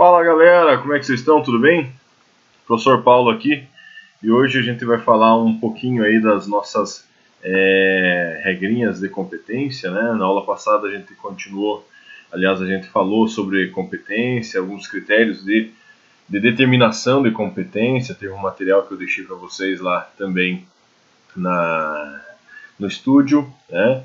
Fala galera, como é que vocês estão? Tudo bem? Professor Paulo aqui e hoje a gente vai falar um pouquinho aí das nossas regrinhas de competência, né? Na aula passada a gente continuou, aliás a gente falou sobre competência, alguns critérios de determinação de competência, teve um material que eu deixei para vocês lá também no estúdio, né?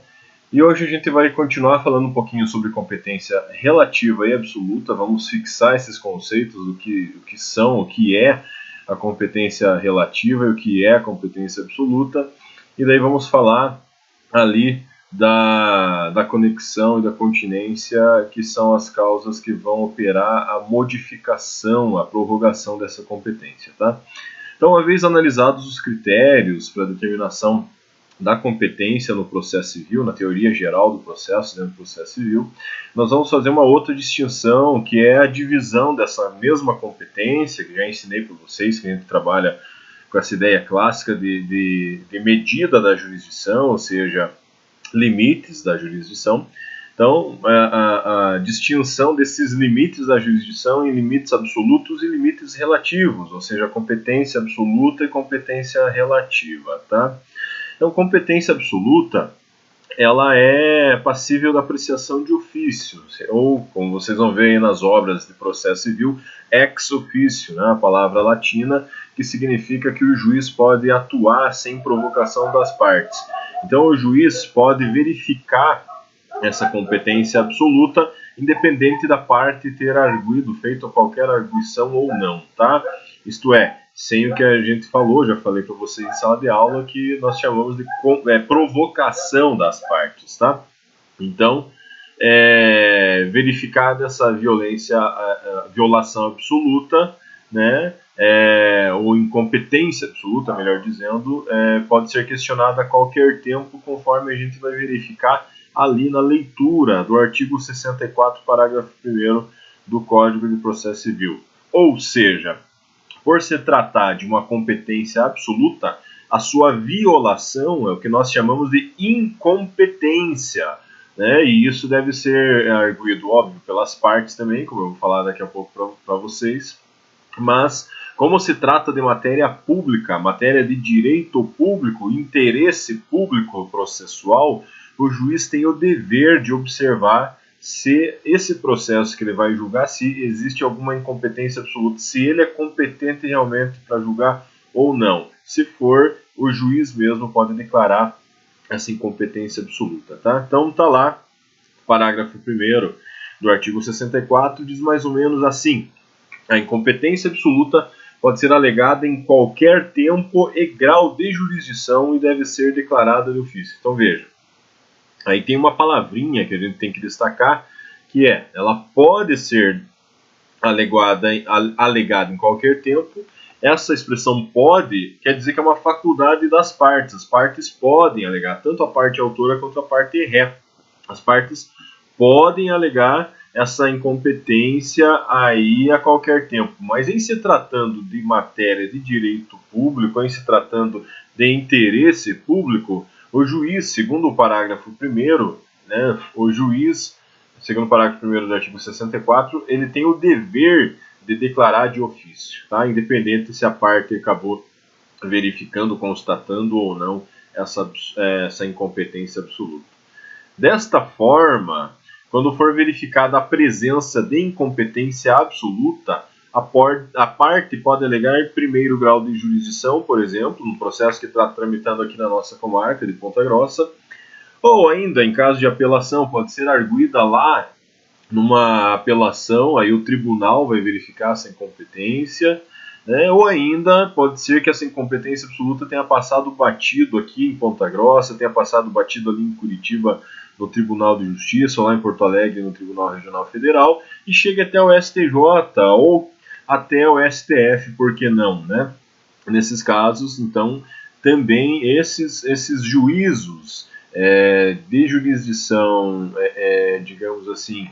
E hoje a gente vai continuar falando um pouquinho sobre competência relativa e absoluta. Vamos fixar esses conceitos do que são, o que é a competência relativa e o que é a competência absoluta. E daí vamos falar ali da conexão e da continência, que são as causas que vão operar a modificação, a prorrogação dessa competência, tá? Então, uma vez analisados os critérios para determinação da competência no processo civil, na teoria geral do processo, dentro do processo civil, nós vamos fazer uma outra distinção, que é a divisão dessa mesma competência, que já ensinei para vocês, que a gente trabalha com essa ideia clássica de medida da jurisdição, ou seja, limites da jurisdição. Então, a distinção desses limites da jurisdição em limites absolutos e limites relativos, ou seja, competência absoluta e competência relativa, tá? Então, competência absoluta, ela é passível da apreciação de ofício, ou, como vocês vão ver aí nas obras de processo civil, ex officio, né, a palavra latina, que significa que o juiz pode atuar sem provocação das partes. Então, o juiz pode verificar essa competência absoluta, independente da parte ter arguido, feito qualquer arguição ou não, tá? Isto é, sem o que a gente falou, já falei para vocês em sala de aula, que nós chamamos de provocação das partes, tá? Então, verificada essa violação absoluta, né, ou incompetência absoluta, melhor dizendo, pode ser questionada a qualquer tempo, conforme a gente vai verificar ali na leitura do artigo 64, parágrafo 1º do Código de Processo Civil. Ou seja, por se tratar de uma competência absoluta, a sua violação é o que nós chamamos de incompetência, né? E isso deve ser arguido, óbvio, pelas partes também, como eu vou falar daqui a pouco para vocês. Mas, como se trata de matéria pública, matéria de direito público, interesse público processual, o juiz tem o dever de observar se esse processo que ele vai julgar, se existe alguma incompetência absoluta, se ele é competente realmente para julgar ou não. Se for, o juiz mesmo pode declarar essa incompetência absoluta, tá? Então tá lá, parágrafo 1º do artigo 64, diz mais ou menos assim: a incompetência absoluta pode ser alegada em qualquer tempo e grau de jurisdição e deve ser declarada de ofício. Então veja, aí tem uma palavrinha que a gente tem que destacar, que ela pode ser alegada em qualquer tempo. Essa expressão pode quer dizer que é uma faculdade das partes. As partes podem alegar, tanto a parte autora quanto a parte ré. As partes podem alegar essa incompetência aí a qualquer tempo. Mas em se tratando de matéria de direito público, em se tratando de interesse público, o juiz, segundo o parágrafo 1º, né, o juiz, segundo o parágrafo 1º do artigo 64, ele tem o dever de declarar de ofício, tá? Independente se a parte acabou verificando, constatando ou não essa incompetência absoluta. Desta forma, quando for verificada a presença de incompetência absoluta, a parte pode alegar primeiro grau de jurisdição, por exemplo, no processo que está tramitando aqui na nossa comarca de Ponta Grossa, ou ainda, em caso de apelação, pode ser arguída lá numa apelação, aí o tribunal vai verificar essa incompetência, né? Ou ainda pode ser que essa incompetência absoluta tenha passado batido aqui em Ponta Grossa, tenha passado batido ali em Curitiba no Tribunal de Justiça, ou lá em Porto Alegre no Tribunal Regional Federal, e chegue até o STJ ou até o STF, por que não, né? Nesses casos, então, também esses juízos de jurisdição, digamos assim,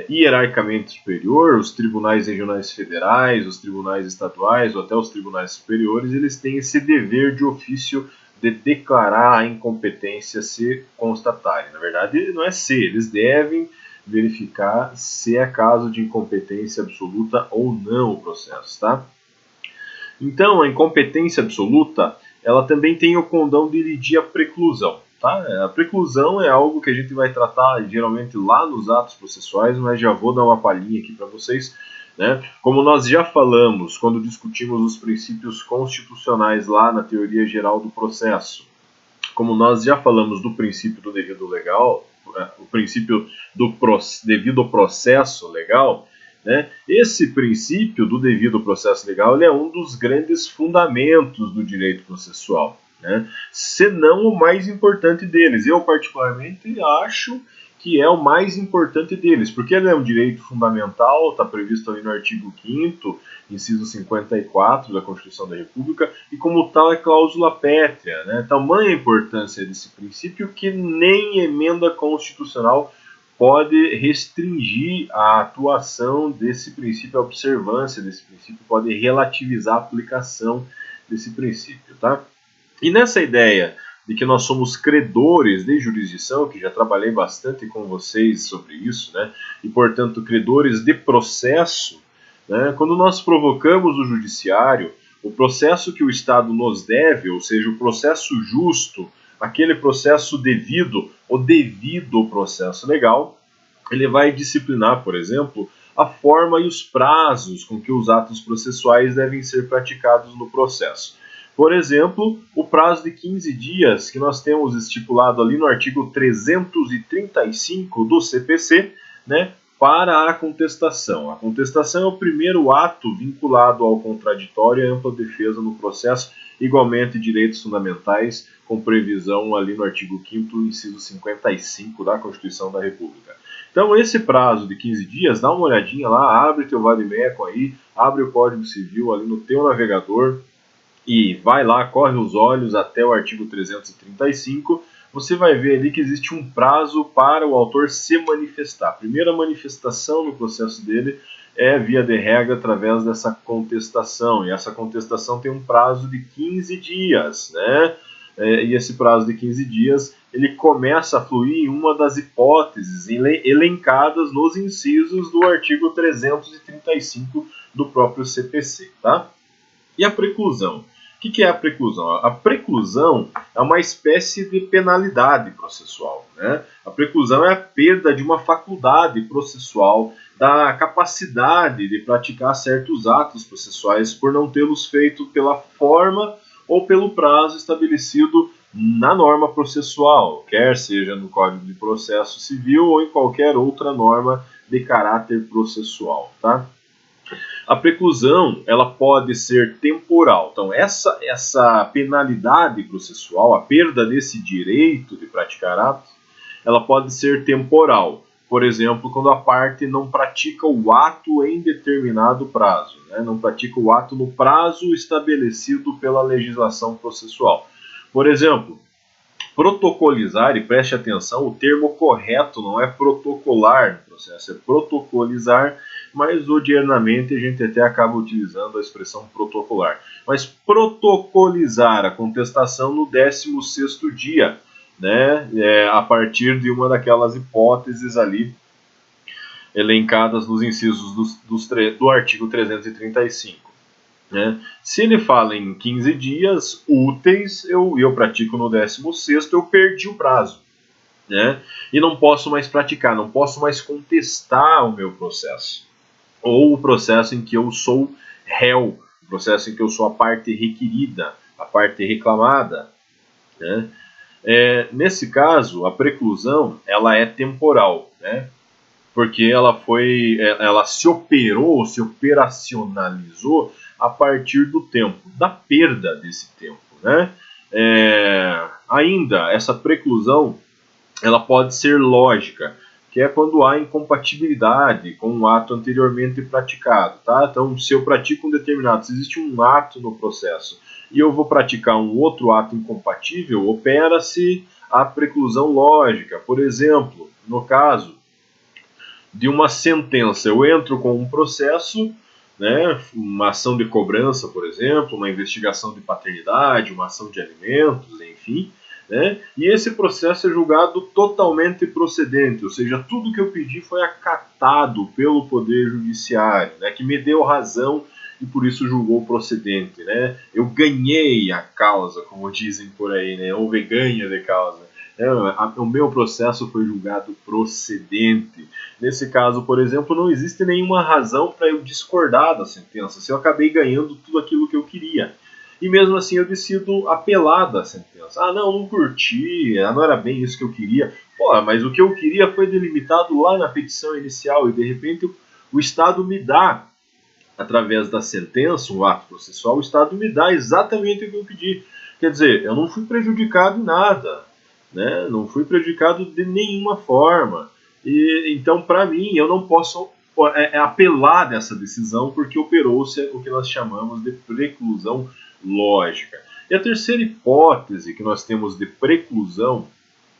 hierarquicamente superior, os tribunais regionais federais, os tribunais estaduais ou até os tribunais superiores, eles têm esse dever de ofício de declarar a incompetência se constatarem. Na verdade, não é se, eles devem verificar se é caso de incompetência absoluta ou não o processo, tá? Então, a incompetência absoluta, ela também tem o condão de elidir a preclusão. Tá? A preclusão é algo que a gente vai tratar geralmente lá nos atos processuais, mas já vou dar uma palhinha aqui para vocês. Né? Como nós já falamos quando discutimos os princípios constitucionais lá na teoria geral do processo, como nós já falamos do princípio do devido legal, o princípio do devido processo legal, né? Esse princípio do devido processo legal ele é um dos grandes fundamentos do direito processual, né? Se não o mais importante deles. Eu, particularmente, acho que é o mais importante deles, porque ele é um direito fundamental, está previsto ali no artigo 5º, inciso 54 da Constituição da República, e como tal é cláusula pétrea, né? Tamanha a importância desse princípio que nem emenda constitucional pode restringir a atuação desse princípio, a observância desse princípio, pode relativizar a aplicação desse princípio, tá? E nessa ideia de que nós somos credores de jurisdição, que já trabalhei bastante com vocês sobre isso, né? E, portanto, credores de processo, né? Quando nós provocamos o judiciário, o processo que o Estado nos deve, ou seja, o processo justo, aquele processo devido, o devido processo legal, ele vai disciplinar, por exemplo, a forma e os prazos com que os atos processuais devem ser praticados no processo. Por exemplo, o prazo de 15 dias que nós temos estipulado ali no artigo 335 do CPC, né, para a contestação. A contestação é o primeiro ato vinculado ao contraditório e à ampla defesa no processo, igualmente direitos fundamentais, com previsão ali no artigo 5º, inciso 55 da Constituição da República. Então, esse prazo de 15 dias, dá uma olhadinha lá, abre teu vade-mecum aí, abre o Código Civil ali no teu navegador, e vai lá, corre os olhos até o artigo 335, você vai ver ali que existe um prazo para o autor se manifestar. A primeira manifestação no processo dele é, via de regra, através dessa contestação, e essa contestação tem um prazo de 15 dias, né? E esse prazo de 15 dias, ele começa a fluir em uma das hipóteses elencadas nos incisos do artigo 335 do próprio CPC, tá? E a preclusão? O que é a preclusão? A preclusão é uma espécie de penalidade processual, né? A preclusão é a perda de uma faculdade processual, da capacidade de praticar certos atos processuais por não tê-los feito pela forma ou pelo prazo estabelecido na norma processual, quer seja no Código de Processo Civil ou em qualquer outra norma de caráter processual, tá? A preclusão, ela pode ser temporal. Então, essa penalidade processual, a perda desse direito de praticar atos, ela pode ser temporal. Por exemplo, quando a parte não pratica o ato em determinado prazo, né? Não pratica o ato no prazo estabelecido pela legislação processual. Por exemplo, protocolizar, e preste atenção, o termo correto não é protocolar no processo, é protocolizar, mas odiernamente a gente até acaba utilizando a expressão protocolar. Mas protocolizar a contestação no 16º dia, né, a partir de uma daquelas hipóteses ali elencadas nos incisos do artigo 335. Né? Se ele fala em 15 dias úteis, eu pratico no 16º, eu perdi o prazo. Né? E não posso mais praticar, não posso mais contestar o meu processo. Ou o processo em que eu sou réu, o processo em que eu sou a parte requerida, a parte reclamada. Né? Nesse caso, a preclusão ela é temporal, né? Porque ela se operou, se operacionalizou a partir do tempo, da perda desse tempo, né? Ainda, essa preclusão, ela pode ser lógica, que é quando há incompatibilidade com um ato anteriormente praticado, tá? Então, se eu pratico um determinado, se existe um ato no processo e eu vou praticar um outro ato incompatível, opera-se a preclusão lógica. Por exemplo, no caso de uma sentença, eu entro com um processo, né, uma ação de cobrança, por exemplo, uma investigação de paternidade, uma ação de alimentos, enfim, né? E esse processo é julgado totalmente procedente, ou seja, tudo que eu pedi foi acatado pelo Poder Judiciário, né, que me deu razão e por isso julgou procedente, né? Eu ganhei a causa, como dizem por aí, né? Houve ganho de causa. O meu processo foi julgado procedente. Nesse caso, por exemplo, não existe nenhuma razão para eu discordar da sentença, se eu acabei ganhando tudo aquilo que eu queria. E mesmo assim eu decido apelar da sentença. Ah, não curti, não era bem isso que eu queria. Pô, mas o que eu queria foi delimitado lá na petição inicial e de repente o Estado me dá, através da sentença, um ato processual, o Estado me dá exatamente o que eu pedi. Quer dizer, eu não fui prejudicado em nada, né? Não fui prejudicado de nenhuma forma. E então, para mim, eu não posso apelar dessa decisão porque operou-se o que nós chamamos de preclusão lógica. E a terceira hipótese que nós temos de preclusão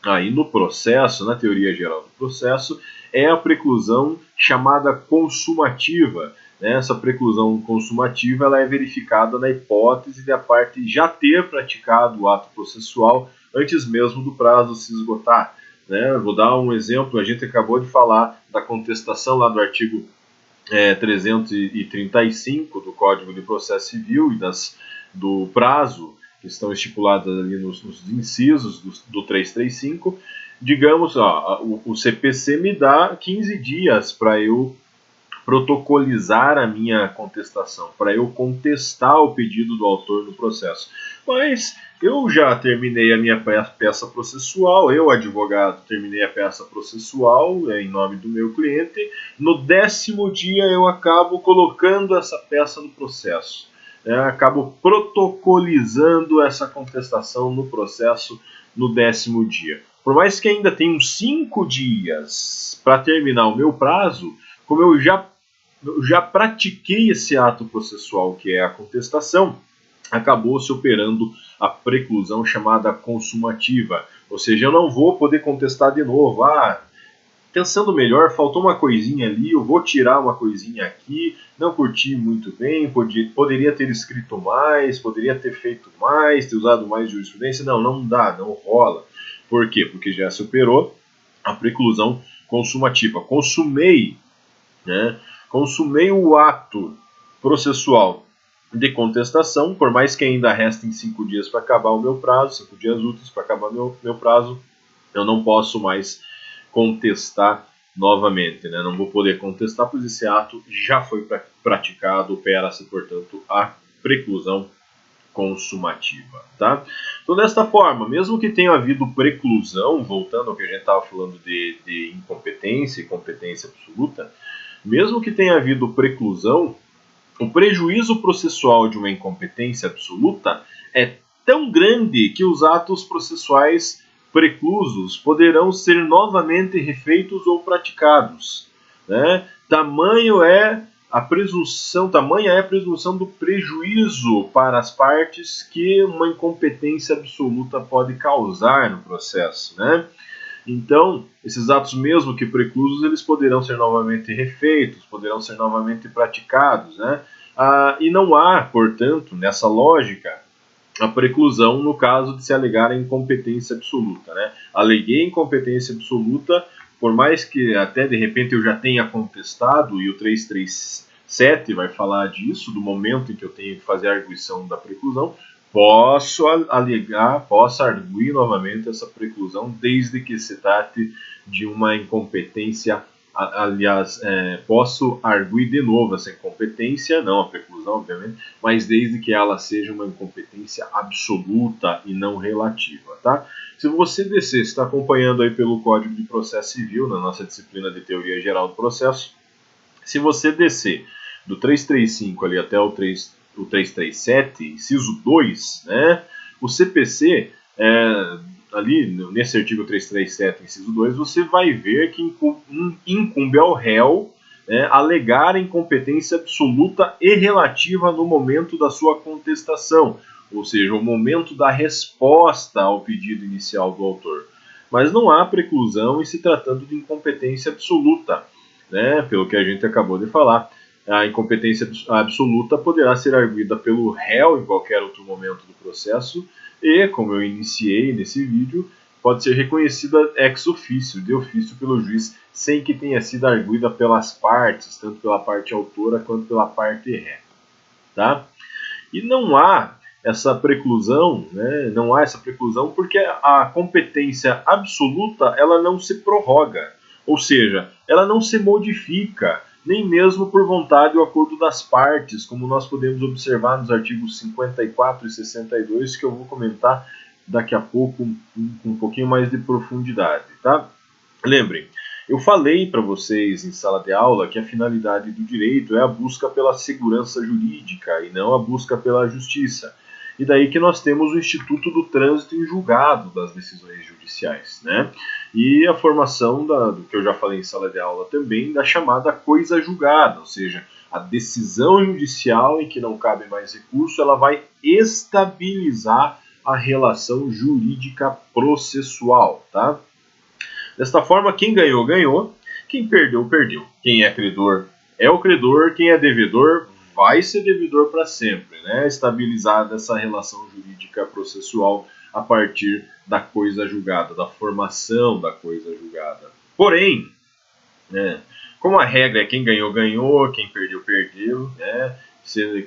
aí no processo, na teoria geral do processo, é a preclusão chamada consumativa. Essa preclusão consumativa ela é verificada na hipótese de a parte já ter praticado o ato processual antes mesmo do prazo se esgotar. Vou dar um exemplo, a gente acabou de falar da contestação lá do artigo 335 do Código de Processo Civil e do prazo que estão estipulados ali nos incisos do 335. Digamos, o CPC me dá 15 dias para eu protocolizar a minha contestação, para eu contestar o pedido do autor no processo. Mas eu já terminei a minha peça processual, eu, advogado, terminei a peça processual em nome do meu cliente. No 10º dia eu acabo colocando essa peça no processo. Acabo protocolizando essa contestação no processo no 10º dia. Por mais que ainda tenha 5 dias para terminar o meu prazo, como eu já pratiquei esse ato processual, que é a contestação, acabou se operando a preclusão chamada consumativa. Ou seja, eu não vou poder contestar de novo. Pensando melhor, faltou uma coisinha ali, eu vou tirar uma coisinha aqui, não curti muito bem, poderia ter escrito mais, poderia ter feito mais, ter usado mais jurisprudência. Não dá, não rola. Por quê? Porque já se operou a preclusão consumativa. Consumei o ato processual de contestação, por mais que ainda restem 5 dias para acabar o meu prazo, 5 dias úteis para acabar meu prazo, eu não posso mais contestar novamente, Não vou poder contestar, pois esse ato já foi praticado, opera-se, portanto, a preclusão consumativa, tá? Então, desta forma, mesmo que tenha havido preclusão, voltando ao que a gente estava falando de incompetência e competência absoluta, mesmo que tenha havido preclusão, o prejuízo processual de uma incompetência absoluta é tão grande que os atos processuais preclusos poderão ser novamente refeitos ou praticados. Tamanha é a presunção do prejuízo para as partes que uma incompetência absoluta pode causar no processo, Então, esses atos mesmo que preclusos, eles poderão ser novamente refeitos, poderão ser novamente praticados, e não há, portanto, nessa lógica, a preclusão no caso de se alegar a incompetência absoluta, Aleguei incompetência absoluta, por mais que até de repente eu já tenha contestado, e o 337 vai falar disso, do momento em que eu tenho que fazer a arguição da preclusão, posso arguir novamente essa preclusão, desde que se trate de uma incompetência. Aliás, posso arguir de novo essa incompetência, não a preclusão, obviamente, mas desde que ela seja uma incompetência absoluta e não relativa, tá? Se você descer, está acompanhando aí pelo Código de Processo Civil, na nossa disciplina de Teoria Geral do Processo, se você descer do 335 ali até o 337, inciso 2, o CPC, ali nesse artigo 337, inciso 2, você vai ver que incumbe ao réu alegar incompetência absoluta e relativa no momento da sua contestação, ou seja, o momento da resposta ao pedido inicial do autor. Mas não há preclusão em se tratando de incompetência absoluta, pelo que a gente acabou de falar. A incompetência absoluta poderá ser arguida pelo réu em qualquer outro momento do processo, e, como eu iniciei nesse vídeo, pode ser reconhecida ex officio, de ofício pelo juiz, sem que tenha sido arguida pelas partes, tanto pela parte autora quanto pela parte ré. Tá? E não há essa preclusão, né? Não há essa preclusão porque a competência absoluta ela não se prorroga, ou seja, ela não se modifica, nem mesmo por vontade ou acordo das partes, como nós podemos observar nos artigos 54 e 62, que eu vou comentar daqui a pouco com um pouquinho mais de profundidade, tá? Lembrem, eu falei para vocês em sala de aula que a finalidade do direito é a busca pela segurança jurídica e não a busca pela justiça. E daí que nós temos o Instituto do Trânsito em Julgado das decisões judiciais, né? E a formação do que eu já falei em sala de aula também, da chamada coisa julgada, ou seja, a decisão judicial em que não cabe mais recurso, ela vai estabilizar a relação jurídica processual, tá? Desta forma, quem ganhou, ganhou. Quem perdeu, perdeu. Quem é credor é o credor. Quem é devedor vai ser devedor para sempre, né? Estabilizada essa relação jurídica processual a partir da coisa julgada, da formação da coisa julgada. Porém, né, como a regra é quem ganhou, ganhou, quem perdeu, perdeu, né?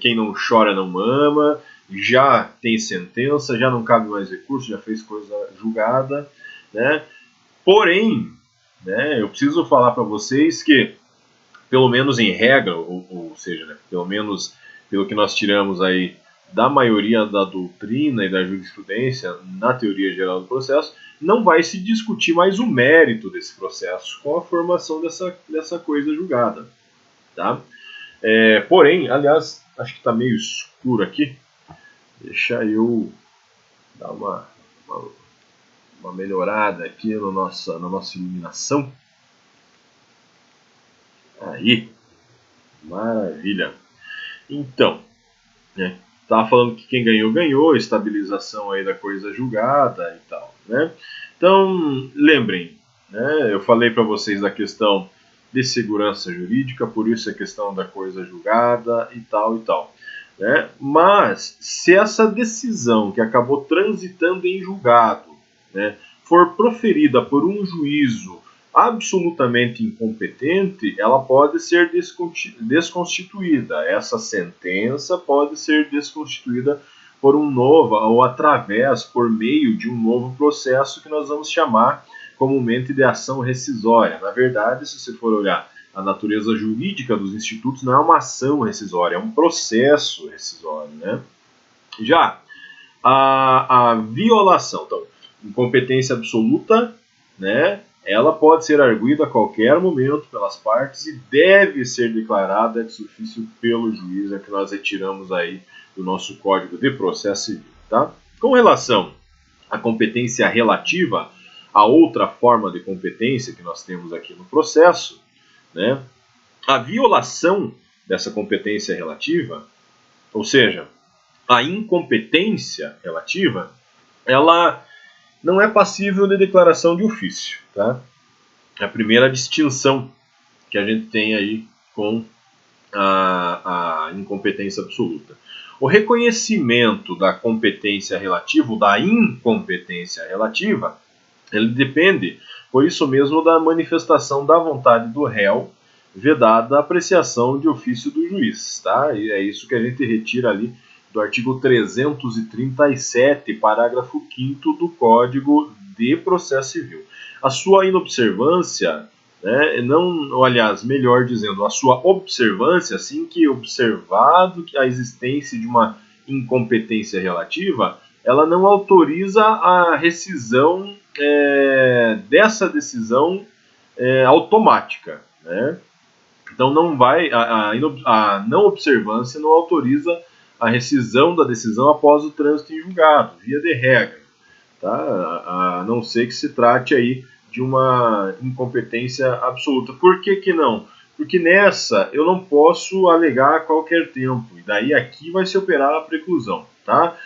Quem não chora, não mama, já tem sentença, já não cabe mais recurso, já fez coisa julgada, né? Porém, né, eu preciso falar para vocês que, pelo menos em regra, ou seja, né, pelo menos pelo que nós tiramos aí da maioria da doutrina e da jurisprudência na teoria geral do processo, não vai se discutir mais o mérito desse processo com a formação dessa coisa julgada. Tá? Porém, aliás, acho que está meio escuro aqui. Deixa eu dar uma melhorada aqui na nossa iluminação. Aí, maravilha. Então, né, estava falando que quem ganhou, ganhou, estabilização aí da coisa julgada e tal, né? Então, lembrem, né, eu falei para vocês da questão de segurança jurídica, por isso a questão da coisa julgada e tal e tal. Né? Mas, se essa decisão que acabou transitando em julgado, né, for proferida por um juízo absolutamente incompetente, ela pode ser desconstituída. Essa sentença pode ser desconstituída por um novo, ou através, por meio de um novo processo que nós vamos chamar comumente de ação rescisória. Na verdade, se você for olhar a natureza jurídica dos institutos, não é uma ação rescisória, é um processo rescisório, né? Já a violação, então, incompetência absoluta, né? Ela pode ser arguida a qualquer momento pelas partes e deve ser declarada ex officio pelo juiz, é que nós retiramos aí do nosso Código de Processo Civil, tá? Com relação à competência relativa, a outra forma de competência que nós temos aqui no processo, né? A violação dessa competência relativa, ou seja, a incompetência relativa, ela não é passível de declaração de ofício. Tá? É a primeira distinção que a gente tem aí com a incompetência absoluta. O reconhecimento da competência relativa, ou da incompetência relativa, ele depende, por isso mesmo, da manifestação da vontade do réu, vedada a apreciação de ofício do juiz. Tá? E é isso que a gente retira ali do artigo 337, parágrafo 5º do Código de Processo Civil. A sua inobservância, né, não, aliás, melhor dizendo, a sua observância, assim que observado a existência de uma incompetência relativa, ela não autoriza a rescisão dessa decisão automática, né? Então não vai, a não observância não autoriza a rescisão da decisão após o trânsito em julgado, via de regra, tá? A não ser que se trate aí de uma incompetência absoluta. Por que que não? Porque nessa eu não posso alegar a qualquer tempo, e daí aqui vai se operar a preclusão, tá?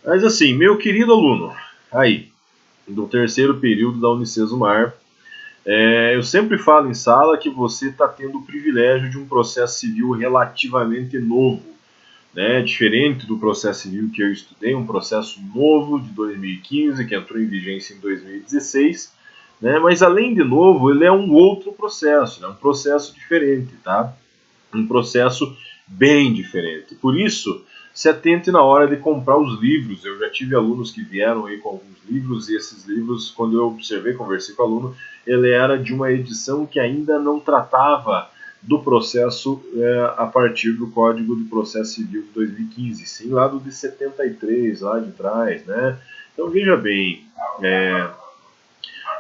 Mas assim, meu querido aluno, aí, do terceiro período da Unicesumar, eu sempre falo em sala que você está tendo o privilégio de um processo civil relativamente novo. né, diferente do processo civil que eu estudei, um processo novo de 2015, que entrou em vigência em 2016, né, mas além de novo, ele é um outro processo, né, um processo diferente, tá? Um processo bem diferente. Por isso, se atente na hora de comprar os livros. Eu já tive alunos que vieram aí com alguns livros, e esses livros, quando eu observei, conversei com o aluno, ele era de uma edição que ainda não tratava do processo a partir do Código de Processo Civil de 2015, sim lá do de 73, lá de trás, né? Então veja bem,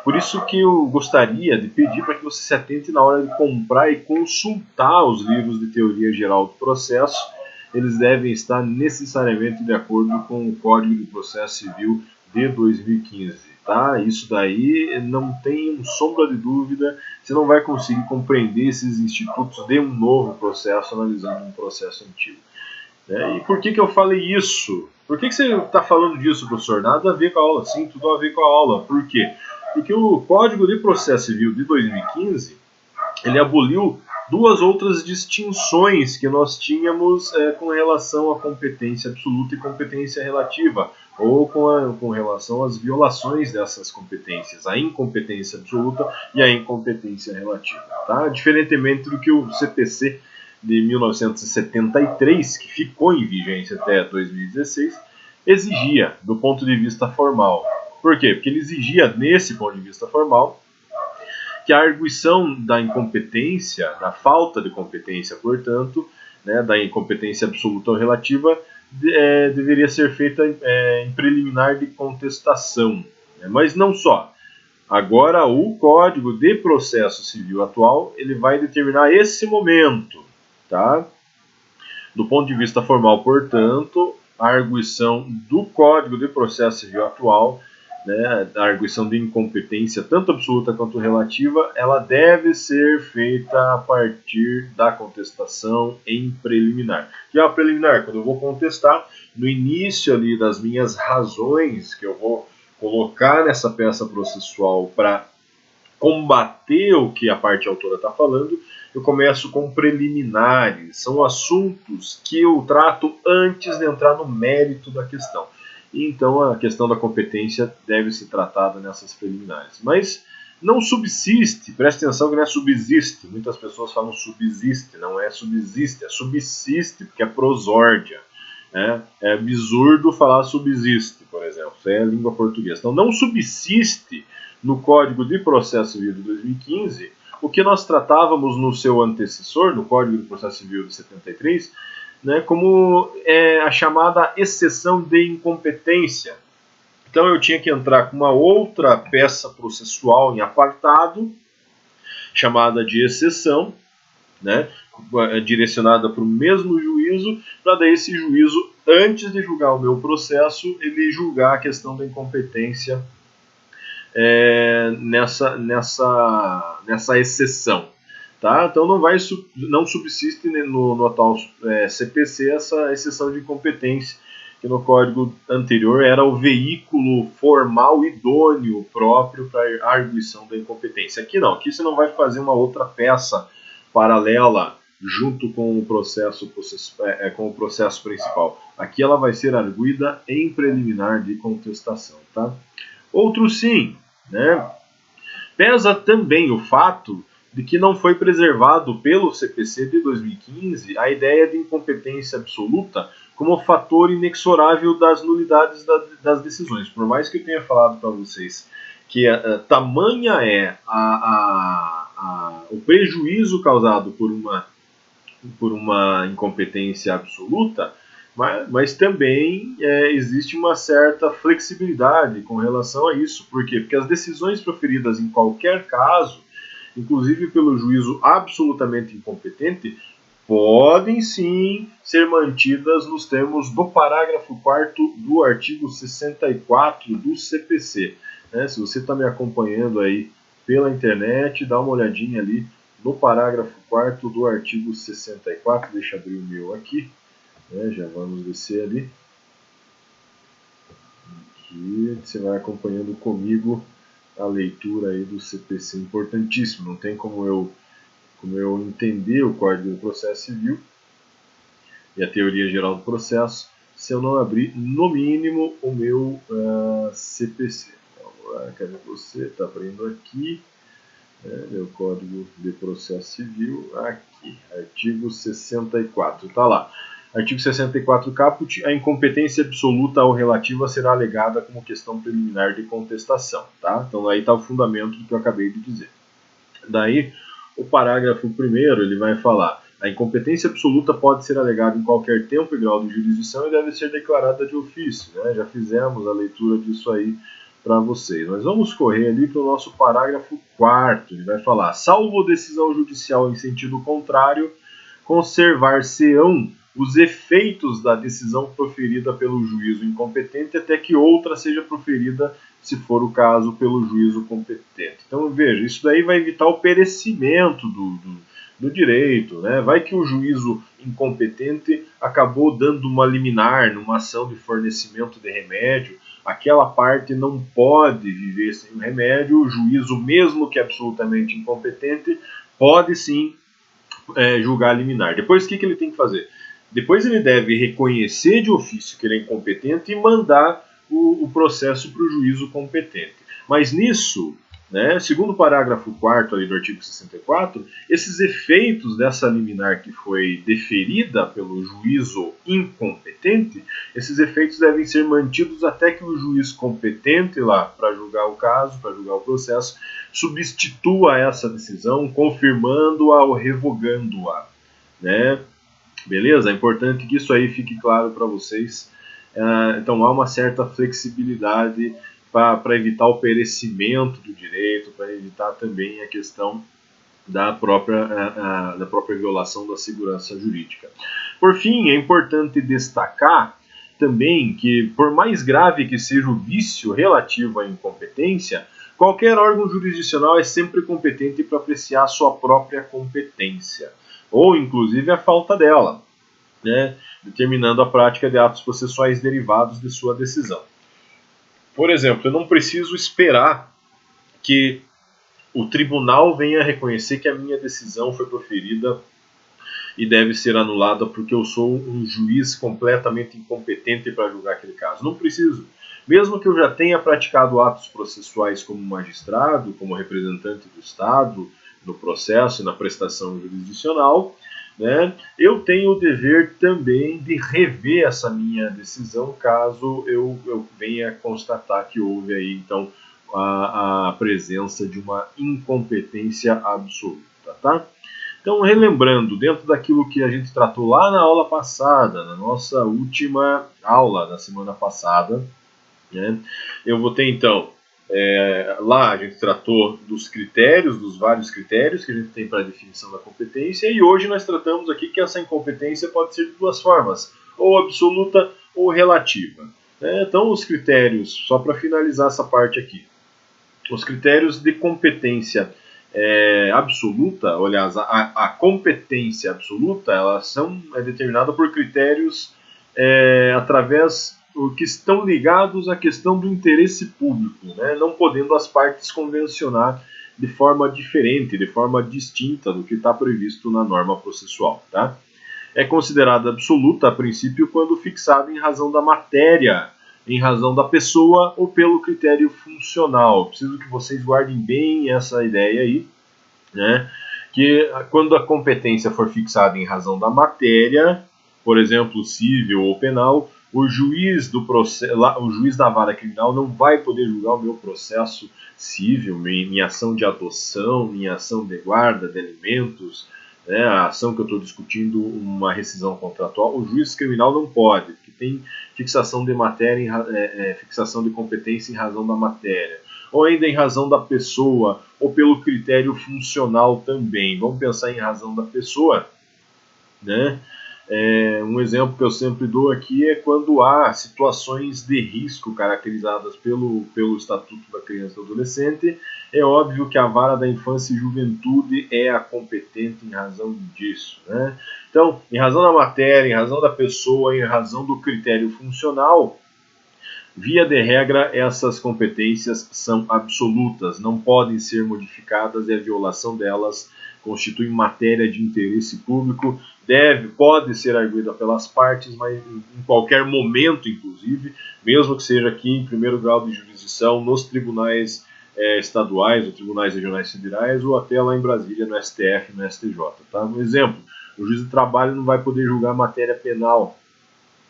por isso que eu gostaria de pedir para que você se atente na hora de comprar e consultar os livros de teoria geral do processo. Eles devem estar necessariamente de acordo com o Código de Processo Civil de 2015, tá? Isso daí não tem sombra de dúvida, você não vai conseguir compreender esses institutos de um novo processo analisando um processo antigo. E por que eu falei isso? Por que você está falando disso, professor? Nada a ver com a aula. Sim, tudo a ver com a aula. Por quê? Porque o Código de Processo Civil de 2015, ele aboliu duas outras distinções que nós tínhamos com relação à competência absoluta e competência relativa, ou com relação às violações dessas competências, a incompetência absoluta e a incompetência relativa. Tá? Diferentemente do que o CPC de 1973, que ficou em vigência até 2016, exigia do ponto de vista formal. Por quê? Porque ele exigia, nesse ponto de vista formal, que a arguição da incompetência, da falta de competência, portanto, né, da incompetência absoluta ou relativa, deveria ser feita em preliminar de contestação. Né? Mas não só. Agora, o Código de Processo Civil atual, ele vai determinar esse momento, tá? Do ponto de vista formal, portanto, a arguição do Código de Processo Civil atual, né, a arguição de incompetência, tanto absoluta quanto relativa, ela deve ser feita a partir da contestação em preliminar. Que é a preliminar, quando eu vou contestar, no início ali das minhas razões que eu vou colocar nessa peça processual para combater o que a parte autora está falando, eu começo com preliminares. São assuntos que eu trato antes de entrar no mérito da questão. Então a questão da competência deve ser tratada nessas preliminares. Mas não subsiste, preste atenção que não é subsiste. Muitas pessoas falam subsiste, não é subsiste, é subsiste, porque é prosórdia. É absurdo falar subsiste, por exemplo. Isso é a língua portuguesa. Então não subsiste no Código de Processo Civil de 2015 o que nós tratávamos no seu antecessor, no Código de Processo Civil de 73, né, como a chamada exceção de incompetência. Então eu tinha que entrar com uma outra peça processual em apartado, chamada de exceção, né, direcionada para o mesmo juízo, para daí esse juízo, antes de julgar o meu processo, ele julgar a questão da incompetência nessa exceção. Tá? Então não subsiste no atual CPC essa exceção de incompetência, que no código anterior era o veículo formal idôneo próprio para a arguição da incompetência. Aqui não, aqui você não vai fazer uma outra peça paralela junto com o processo principal. Aqui ela vai ser arguida em preliminar de contestação. Tá? Outro sim, né? Pesa também o fato de que não foi preservado pelo CPC de 2015 a ideia de incompetência absoluta como fator inexorável das nulidades das decisões. Por mais que eu tenha falado para vocês que tamanha é o prejuízo causado por uma incompetência absoluta, mas também existe uma certa flexibilidade com relação a isso. Por quê? Porque as decisões proferidas em qualquer caso, inclusive pelo juízo absolutamente incompetente, podem sim ser mantidas nos termos do parágrafo 4º do artigo 64 do CPC. Se você está me acompanhando aí pela internet, dá uma olhadinha ali no parágrafo 4º do artigo 64, deixa eu abrir o meu aqui, já vamos descer ali. Aqui você vai acompanhando comigo a leitura aí do CPC, importantíssimo, não tem como eu entender o Código do Processo Civil e a teoria geral do processo, se eu não abrir, no mínimo, o meu CPC. Vamos lá, cadê você? Está abrindo aqui. Meu Código de Processo Civil, aqui, artigo 64, está lá. Artigo 64 caput, a incompetência absoluta ou relativa será alegada como questão preliminar de contestação, tá? Então aí está o fundamento do que eu acabei de dizer. Daí, o parágrafo 1º, ele vai falar: a incompetência absoluta pode ser alegada em qualquer tempo e grau de jurisdição e deve ser declarada de ofício, né? Já fizemos a leitura disso aí para vocês. Mas vamos correr ali para o nosso parágrafo 4º. Ele vai falar: salvo decisão judicial em sentido contrário, conservar-se-ão os efeitos da decisão proferida pelo juízo incompetente até que outra seja proferida, se for o caso, pelo juízo competente. Então, veja, isso daí vai evitar o perecimento do direito, né? Vai que o juízo incompetente acabou dando uma liminar numa ação de fornecimento de remédio, aquela parte não pode viver sem o remédio, o juízo, mesmo que absolutamente incompetente, pode sim julgar liminar. Depois, o que ele tem que fazer? Depois ele deve reconhecer de ofício que ele é incompetente e mandar o processo para o juízo competente. Mas nisso, né, segundo o parágrafo 4º ali do artigo 64, esses efeitos dessa liminar que foi deferida pelo juízo incompetente, esses efeitos devem ser mantidos até que o juiz competente lá para julgar o caso, para julgar o processo, substitua essa decisão, confirmando-a ou revogando-a, né? Beleza? É importante que isso aí fique claro para vocês. Então há uma certa flexibilidade para evitar o perecimento do direito, para evitar também a questão da própria violação da segurança jurídica. Por fim, é importante destacar também que, por mais grave que seja o vício relativo à incompetência, qualquer órgão jurisdicional é sempre competente para apreciar a sua própria competência, ou inclusive a falta dela, né, determinando a prática de atos processuais derivados de sua decisão. Por exemplo, eu não preciso esperar que o tribunal venha reconhecer que a minha decisão foi proferida e deve ser anulada porque eu sou um juiz completamente incompetente para julgar aquele caso. Não preciso. Mesmo que eu já tenha praticado atos processuais como magistrado, como representante do Estado, no processo e na prestação jurisdicional, né, eu tenho o dever também de rever essa minha decisão caso eu venha constatar que houve aí, então, a presença de uma incompetência absoluta, tá? Então, relembrando, dentro daquilo que a gente tratou lá na aula passada, na nossa última aula da semana passada, né, eu vou ter então, lá a gente tratou dos critérios, dos vários critérios que a gente tem para a definição da competência, e hoje nós tratamos aqui que essa incompetência pode ser de duas formas, ou absoluta ou relativa. Então, os critérios, só para finalizar essa parte aqui, os critérios de competência absoluta, aliás, a competência absoluta, elas é determinada por critérios através que estão ligados à questão do interesse público, né? Não podendo as partes convencionar de forma diferente, de forma distinta do que está previsto na norma processual, tá? É considerada absoluta, a princípio, quando fixada em razão da matéria, em razão da pessoa ou pelo critério funcional. Preciso que vocês guardem bem essa ideia aí, né? Que quando a competência for fixada em razão da matéria, por exemplo, civil ou penal, o juiz da vara criminal não vai poder julgar o meu processo civil, minha ação de adoção, minha ação de guarda de alimentos, né, a ação que eu estou discutindo, uma rescisão contratual. O juiz criminal não pode, porque tem fixação de matéria, fixação de competência em razão da matéria, ou ainda em razão da pessoa, ou pelo critério funcional também. Vamos pensar em razão da pessoa, né? Um exemplo que eu sempre dou aqui é quando há situações de risco caracterizadas pelo Estatuto da Criança e do Adolescente. É óbvio que a vara da infância e juventude é a competente em razão disso, né? Então, em razão da matéria, em razão da pessoa, em razão do critério funcional, via de regra, essas competências são absolutas, não podem ser modificadas e a violação delas constitui matéria de interesse público, pode ser arguida pelas partes, mas em qualquer momento, inclusive, mesmo que seja aqui em primeiro grau de jurisdição, nos tribunais estaduais, ou tribunais regionais federais, ou até lá em Brasília, no STF, no STJ. Tá? Um exemplo, o juiz do trabalho não vai poder julgar matéria penal.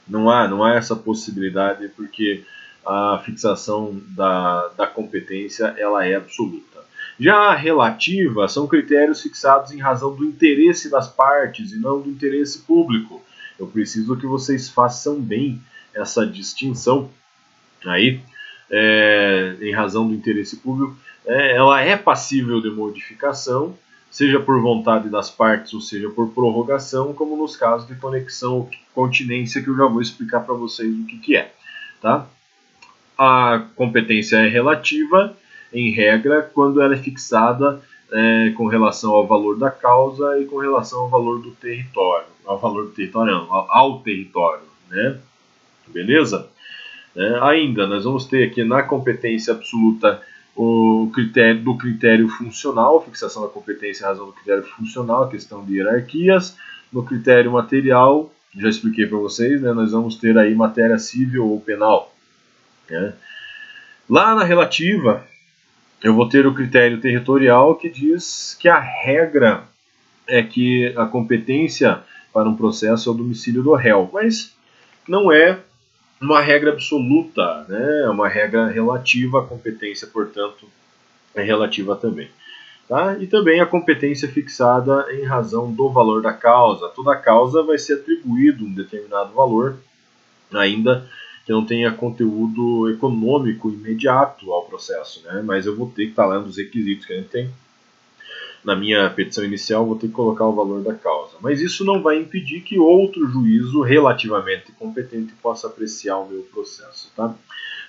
Não há essa possibilidade, porque a fixação da competência ela é absoluta. Já a relativa são critérios fixados em razão do interesse das partes e não do interesse público. Eu preciso que vocês façam bem essa distinção aí, em razão do interesse público. Ela é passível de modificação, seja por vontade das partes ou seja por prorrogação, como nos casos de conexão ou continência, que eu já vou explicar para vocês o que é. Tá? A competência é relativa, em regra, quando ela é fixada com relação ao valor da causa e com relação ao valor do território. Ao território, né? Beleza? Ainda, nós vamos ter aqui na competência absoluta o critério funcional, fixação da competência em razão do critério funcional, questão de hierarquias. No critério material, já expliquei para vocês, né, nós vamos ter aí matéria civil ou penal. Né? Lá na relativa, eu vou ter o critério territorial, que diz que a regra é que a competência para um processo é o domicílio do réu, mas não é uma regra absoluta, né? É uma regra relativa, a competência, portanto, é relativa também. Tá? E também a competência fixada em razão do valor da causa. Toda causa vai ser atribuído um determinado valor, ainda que não tenha conteúdo econômico imediato ao processo, né? Mas eu vou ter que estar lá nos requisitos que a gente tem. Na minha petição inicial, vou ter que colocar o valor da causa. Mas isso não vai impedir que outro juízo relativamente competente possa apreciar o meu processo. Tá?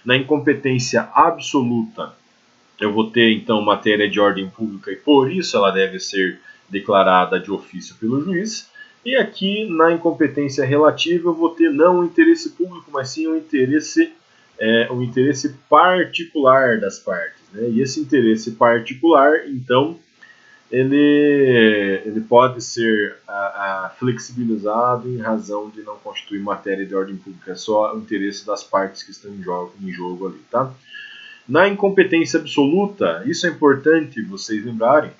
Na incompetência absoluta, eu vou ter, então, matéria de ordem pública e, por isso, ela deve ser declarada de ofício pelo juiz. E aqui, na incompetência relativa, eu vou ter não o interesse público, mas sim o interesse particular das partes. Né? E esse interesse particular, então, ele pode ser flexibilizado em razão de não constituir matéria de ordem pública, é só o interesse das partes que estão em jogo ali, tá? Na incompetência absoluta, isso é importante vocês lembrarem,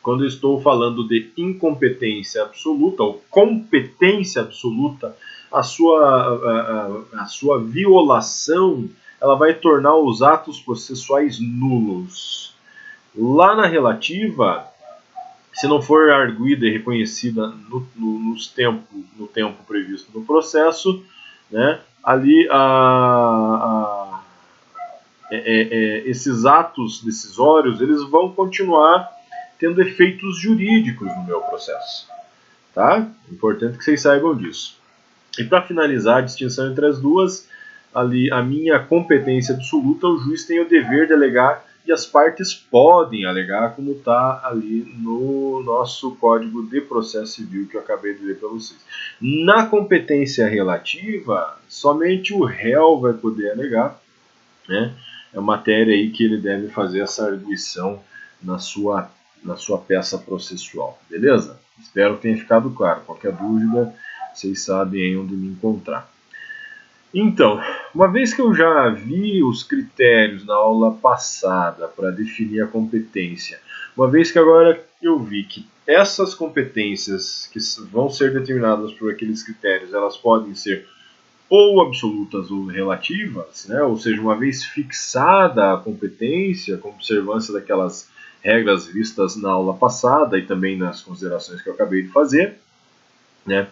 quando eu estou falando de incompetência absoluta ou competência absoluta, a sua violação ela vai tornar os atos processuais nulos. Lá na relativa, se não for arguida e reconhecida no tempo previsto no processo, né, ali esses atos decisórios eles vão continuar tendo efeitos jurídicos no meu processo. Tá? Importante que vocês saibam disso. E para finalizar a distinção entre as duas, ali a minha competência absoluta, o juiz tem o dever de alegar e as partes podem alegar, como está ali no nosso Código de Processo Civil que eu acabei de ler para vocês. Na competência relativa, somente o réu vai poder alegar, né? É uma matéria aí que ele deve fazer essa arguição na sua peça processual, beleza? Espero que tenha ficado claro. Qualquer dúvida, vocês sabem aí onde me encontrar. Então, uma vez que eu já vi os critérios na aula passada para definir a competência, uma vez que agora eu vi que essas competências que vão ser determinadas por aqueles critérios, elas podem ser ou absolutas ou relativas, né? Ou seja, uma vez fixada a competência, com observância daquelas regras vistas na aula passada e também nas considerações que eu acabei de fazer, né?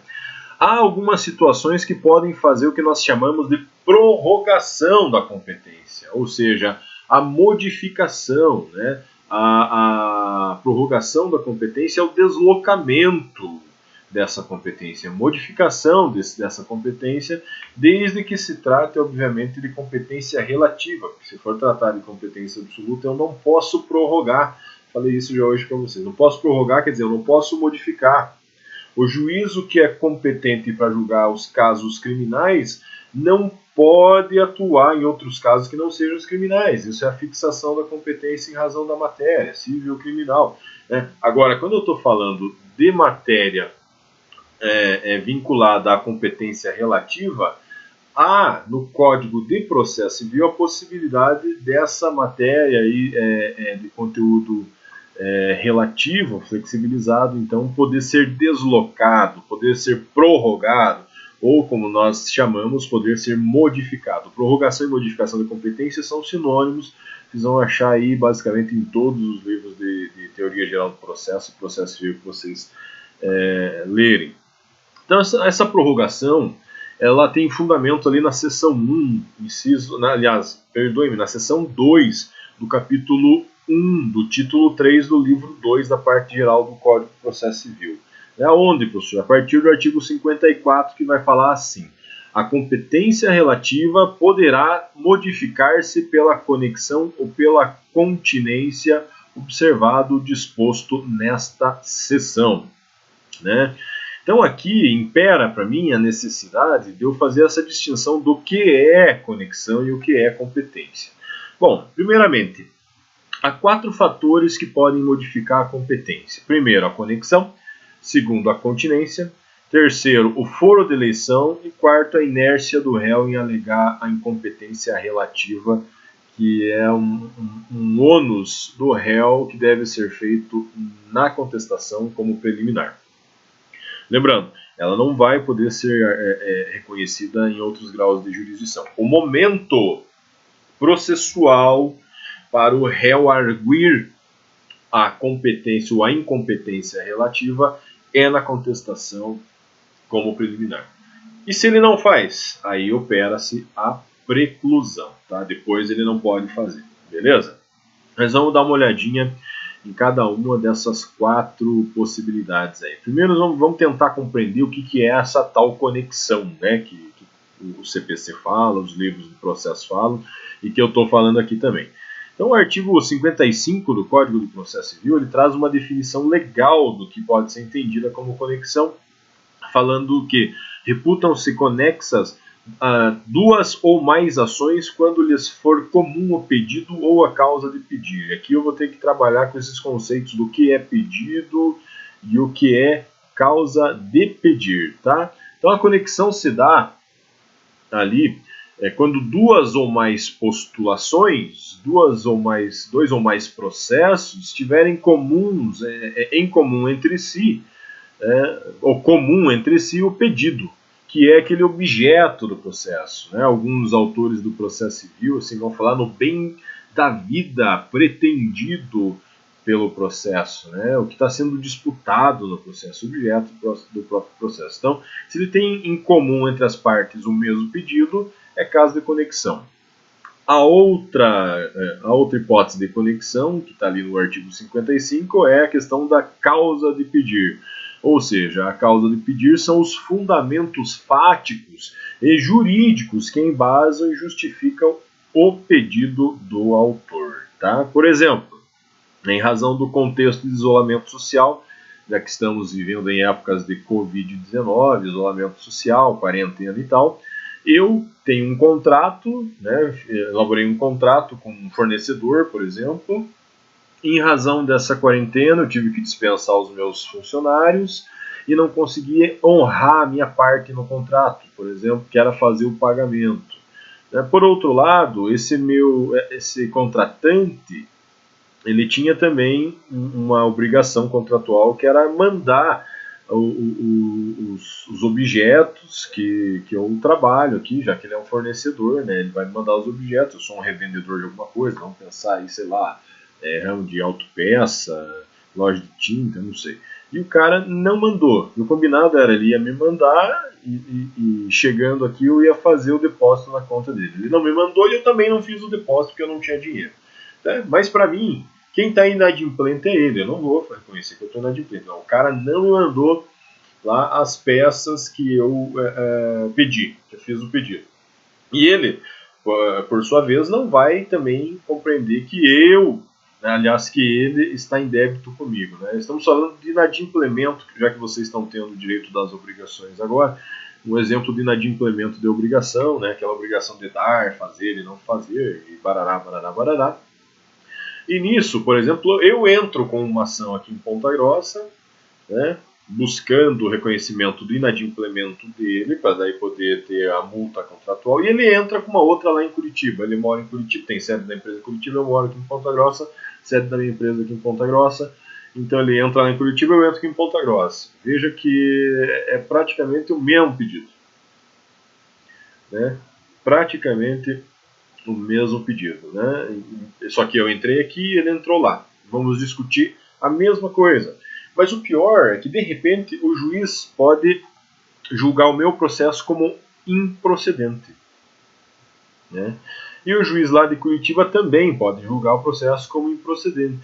Há algumas situações que podem fazer o que nós chamamos de prorrogação da competência, ou seja, a modificação, né? A prorrogação da competência é o deslocamento dessa competência, a modificação dessa competência, desde que se trate, obviamente, de competência relativa, porque se for tratar de competência absoluta, eu não posso prorrogar. Falei isso já hoje para vocês. Não posso prorrogar, quer dizer, eu não posso modificar. O juízo que é competente para julgar os casos criminais não pode atuar em outros casos que não sejam os criminais. Isso é a fixação da competência em razão da matéria, civil ou criminal. Né? Agora, quando eu estou falando de matéria vinculada à competência relativa, há no Código de Processo Civil a possibilidade dessa matéria aí, de conteúdo relativo, flexibilizado, então poder ser deslocado, poder ser prorrogado, ou como nós chamamos, poder ser modificado. Prorrogação e modificação da competência são sinônimos, vocês vão achar aí basicamente em todos os livros de teoria geral do processo e processo civil que vocês lerem. Então essa prorrogação, ela tem fundamento ali na seção 1, na seção 2 do capítulo 1 do título 3 do livro 2 da parte geral do Código de Processo Civil. Aonde, professor? A partir do artigo 54, que vai falar assim: a competência relativa poderá modificar-se pela conexão ou pela continência, observado o disposto nesta seção. Né? Então aqui impera para mim a necessidade de eu fazer essa distinção do que é conexão e o que é competência. Bom, primeiramente, há 4 fatores que podem modificar a competência. Primeiro, a conexão. Segundo, a continência. Terceiro, o foro de eleição. E quarto, a inércia do réu em alegar a incompetência relativa, que é um ônus do réu que deve ser feito na contestação como preliminar. Lembrando, ela não vai poder ser reconhecida em outros graus de jurisdição. O momento processual para o réu arguir a competência ou a incompetência relativa é na contestação como preliminar. E se ele não faz, aí opera-se a preclusão, tá? Depois ele não pode fazer, beleza? Mas vamos dar uma olhadinha em cada uma dessas 4 possibilidades aí. Primeiro vamos tentar compreender o que é essa tal conexão, né? Que o CPC fala, os livros do processo falam e que eu estou falando aqui também. Então o artigo 55 do Código de Processo Civil, ele traz uma definição legal do que pode ser entendida como conexão, falando que reputam-se conexas duas ou mais ações quando lhes for comum o pedido ou a causa de pedir. Aqui eu vou ter que trabalhar com esses conceitos do que é pedido e o que é causa de pedir, tá? Então a conexão se dá ali quando 2 ou mais postulações, dois ou mais processos estiverem comuns, em comum entre si, ou comum entre si o pedido, que é aquele objeto do processo. Né? Alguns autores do processo civil assim, vão falar no bem da vida pretendido pelo processo, né? O que está sendo disputado no processo, o objeto do próprio processo. Então, se ele tem em comum entre as partes o mesmo pedido, é caso de conexão. A outra hipótese de conexão, que está ali no artigo 55, é a questão da causa de pedir. Ou seja, a causa de pedir são os fundamentos fáticos e jurídicos que embasam e justificam o pedido do autor. Tá? Por exemplo, em razão do contexto de isolamento social, já que estamos vivendo em épocas de Covid-19, isolamento social, quarentena e tal, eu tenho um contrato, né, elaborei um contrato com um fornecedor, por exemplo. Em razão dessa quarentena, eu tive que dispensar os meus funcionários e não consegui honrar a minha parte no contrato, por exemplo, que era fazer o pagamento. Por outro lado, esse contratante, ele tinha também uma obrigação contratual que era mandar os objetos que eu trabalho aqui, já que ele é um fornecedor, né? Ele vai me mandar os objetos, eu sou um revendedor de alguma coisa, vamos pensar aí, sei lá, ramo de autopeça, loja de tinta, não sei. E o cara não mandou. E o combinado era, ele ia me mandar e chegando aqui eu ia fazer o depósito na conta dele. Ele não me mandou e eu também não fiz o depósito porque eu não tinha dinheiro. Mas para mim, quem está inadimplente é ele. Eu não vou reconhecer que eu estou inadimplente. Não, o cara não me mandou lá as peças que eu pedi, que eu fiz o pedido. E ele, por sua vez, não vai também compreender que eu, né, aliás, que ele está em débito comigo. Né? Estamos falando de inadimplemento, já que vocês estão tendo o direito das obrigações agora. um exemplo de inadimplemento de obrigação, né, aquela obrigação de dar, fazer e não fazer, e barará, barará, barará. E nisso, por exemplo, eu entro com uma ação aqui em Ponta Grossa, né, buscando o reconhecimento do inadimplemento dele, para daí poder ter a multa contratual, e ele entra com uma outra lá em Curitiba. Ele mora em Curitiba, tem sede da empresa em Curitiba, eu moro aqui em Ponta Grossa, sede da minha empresa aqui em Ponta Grossa, então ele entra lá em Curitiba, eu entro aqui em Ponta Grossa. Veja que é praticamente o mesmo pedido, né? Praticamente o mesmo pedido, né? Só que eu entrei aqui e ele entrou lá. Vamos discutir a mesma coisa. Mas o pior é que, de repente, o juiz pode julgar o meu processo como improcedente, né? E o juiz lá de Curitiba também pode julgar o processo como improcedente.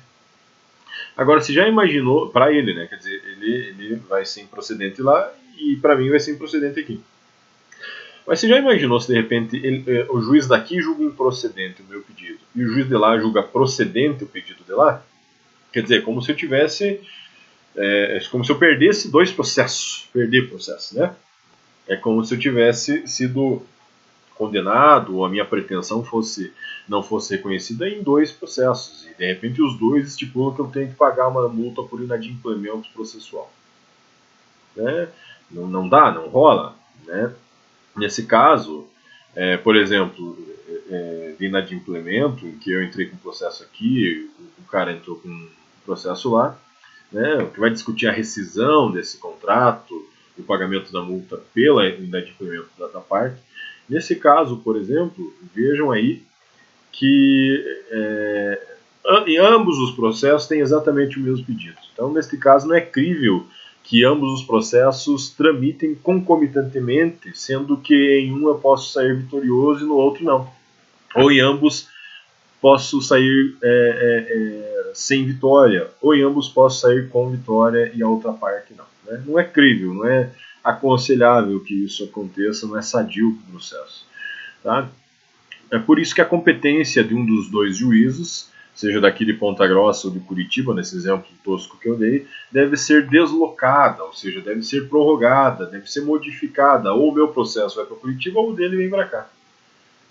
Agora, você já imaginou, para ele, né? Quer dizer, ele vai ser improcedente lá e para mim vai ser improcedente aqui. Mas você já imaginou se de repente o juiz daqui julga improcedente o meu pedido e o juiz de lá julga procedente o pedido de lá? Quer dizer, como se eu tivesse. Como se eu perdesse dois processos. Perder processo, né? É como se eu tivesse sido condenado ou a minha pretensão não fosse reconhecida em dois processos. E de repente os dois estipulam que eu tenho que pagar uma multa por inadimplemento processual. Né? Não dá, não rola. Né? Nesse caso, por exemplo, de inadimplemento, em que eu entrei com um processo aqui, o cara entrou com um processo lá, né, que vai discutir a rescisão desse contrato e o pagamento da multa pela inadimplemento da parte. Nesse caso, por exemplo, vejam aí que em ambos os processos têm exatamente o mesmo pedido. Então, neste caso, não é crível que ambos os processos tramitem concomitantemente, sendo que em um eu posso sair vitorioso e no outro não. Ou em ambos posso sair sem vitória, ou em ambos posso sair com vitória e a outra parte não. Né? Não é crível, não é aconselhável que isso aconteça, não é sadio para o processo. Tá? É por isso que a competência de um dos dois juízes, seja daqui de Ponta Grossa ou de Curitiba, nesse exemplo tosco que eu dei, deve ser deslocada, ou seja, deve ser prorrogada, deve ser modificada, ou o meu processo vai para Curitiba ou o dele vem para cá.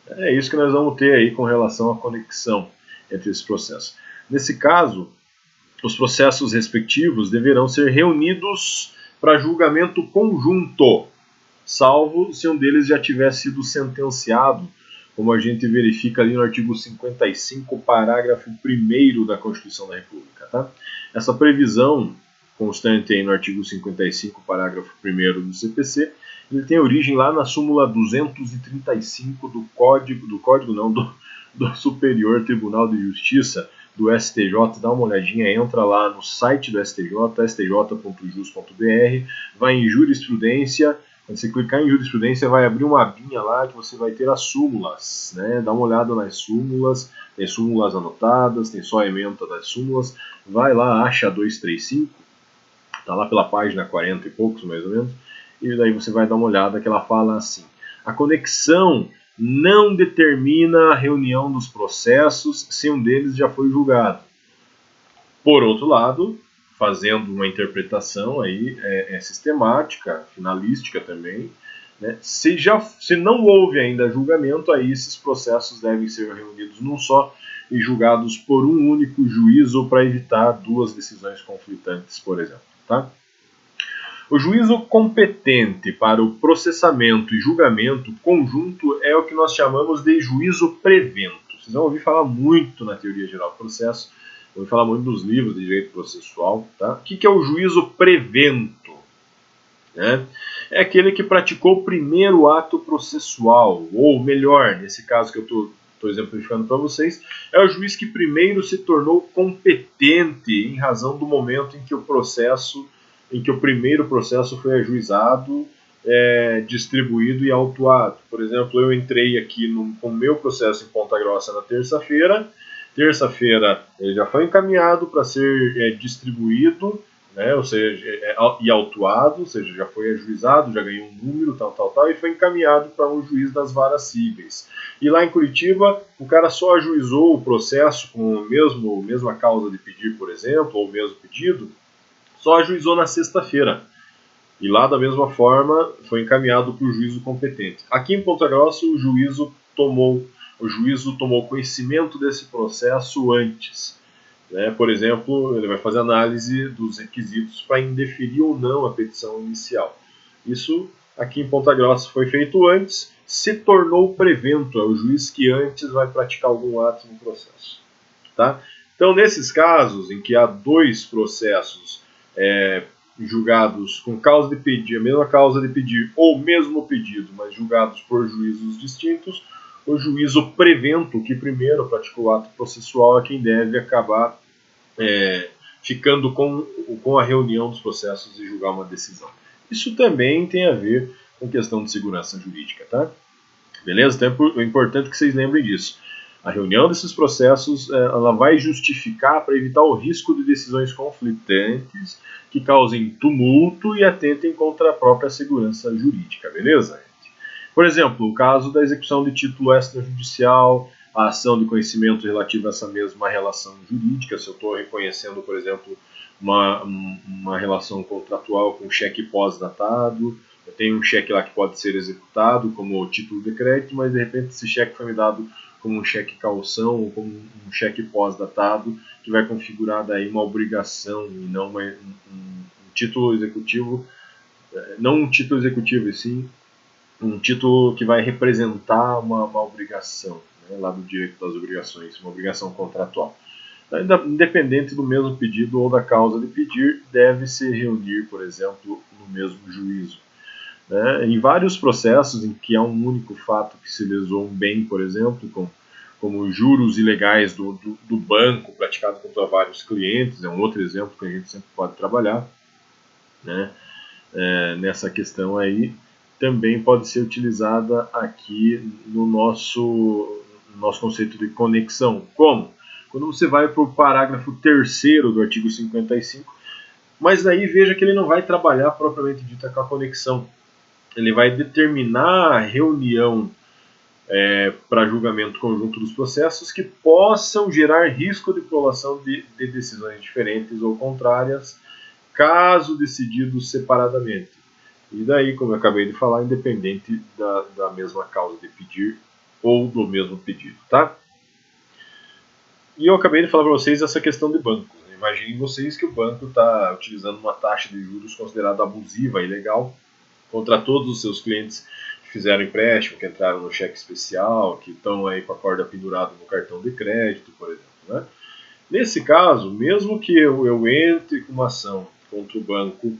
É isso que nós vamos ter aí com relação à conexão entre esses processos. Nesse caso, os processos respectivos deverão ser reunidos para julgamento conjunto, salvo se um deles já tiver sido sentenciado, como a gente verifica ali no artigo 55, parágrafo 1º da Constituição da República. Tá? Essa previsão constante aí no artigo 55, parágrafo 1º do CPC, ele tem origem lá na súmula 235 do Superior Tribunal de Justiça do STJ. Dá uma olhadinha, entra lá no site do STJ, stj.jus.br, vai em jurisprudência. Quando você clicar em jurisprudência, vai abrir uma abinha lá que você vai ter as súmulas, né? Dá uma olhada nas súmulas, tem súmulas anotadas, tem só a ementa das súmulas. Vai lá, acha 235, tá lá pela página 40 e poucos, mais ou menos, e daí você vai dar uma olhada que ela fala assim: a conexão não determina a reunião dos processos se um deles já foi julgado. Por outro lado, fazendo uma interpretação aí sistemática, finalística também, né? Se não houve ainda julgamento, aí esses processos devem ser reunidos num só e julgados por um único juiz, ou para evitar duas decisões conflitantes, por exemplo. Tá? O juízo competente para o processamento e julgamento conjunto é o que nós chamamos de juízo prevento. Vocês vão ouvir falar muito na teoria geral do processo, vou falar muito dos livros de direito processual. Tá? O que é o juízo prevento? Né? É aquele que praticou o primeiro ato processual, ou melhor, nesse caso que eu estou exemplificando para vocês, é o juiz que primeiro se tornou competente em razão do momento em que o primeiro processo foi ajuizado, distribuído e autuado. Por exemplo, eu entrei aqui com o meu processo em Ponta Grossa na terça-feira ele já foi encaminhado para ser distribuído, né, ou seja, e autuado, ou seja, já foi ajuizado, já ganhou um número, tal, e foi encaminhado para um juiz das varas cíveis. E lá em Curitiba, o cara só ajuizou o processo com a mesma causa de pedir, por exemplo, ou o mesmo pedido, só ajuizou na sexta-feira. E lá, da mesma forma, foi encaminhado para o juízo competente. Aqui em Ponta Grossa, o juízo tomou conhecimento desse processo antes. Né? Por exemplo, ele vai fazer análise dos requisitos para indeferir ou não a petição inicial. Isso, aqui em Ponta Grossa, foi feito antes, se tornou prevento, é o juiz que antes vai praticar algum ato no processo. Tá? Então, nesses casos em que há dois processos julgados com causa de pedir, a mesma causa de pedir ou mesmo pedido, mas julgados por juízos distintos, o juízo prevento, que primeiro praticou o ato processual, é quem deve acabar ficando com a reunião dos processos e julgar uma decisão. Isso também tem a ver com questão de segurança jurídica, tá? Beleza? Então é importante que vocês lembrem disso. A reunião desses processos ela vai justificar para evitar o risco de decisões conflitantes que causem tumulto e atentem contra a própria segurança jurídica, beleza? Por exemplo, o caso da execução de título extrajudicial, a ação de conhecimento relativa a essa mesma relação jurídica, se eu estou reconhecendo, por exemplo, uma relação contratual com cheque pós-datado, eu tenho um cheque lá que pode ser executado como título de crédito, mas de repente esse cheque foi me dado como um cheque calção ou como um cheque pós-datado, que vai configurar daí uma obrigação e não um título executivo, não um título executivo, e sim um título que vai representar uma obrigação, né, lá do direito das obrigações, uma obrigação contratual. Independente do mesmo pedido ou da causa de pedir, deve se reunir, por exemplo, no mesmo juízo. Né? Em vários processos em que há um único fato que se lesou um bem, por exemplo, como juros ilegais do banco praticado contra vários clientes, é um outro exemplo que a gente sempre pode trabalhar, né? Nessa questão aí, também pode ser utilizada aqui no nosso conceito de conexão. Como? Quando você vai para o parágrafo 3º do artigo 55, mas daí veja que ele não vai trabalhar propriamente dita com a conexão. Ele vai determinar a reunião para julgamento conjunto dos processos que possam gerar risco de prolação de decisões diferentes ou contrárias, caso decididos separadamente. E daí, como eu acabei de falar, independente da mesma causa de pedir ou do mesmo pedido, tá? E eu acabei de falar para vocês essa questão de bancos. Imaginem vocês que o banco está utilizando uma taxa de juros considerada abusiva e ilegal contra todos os seus clientes que fizeram empréstimo, que entraram no cheque especial, que estão aí com a corda pendurada no cartão de crédito, por exemplo. Né? Nesse caso, mesmo que eu entre com uma ação contra o banco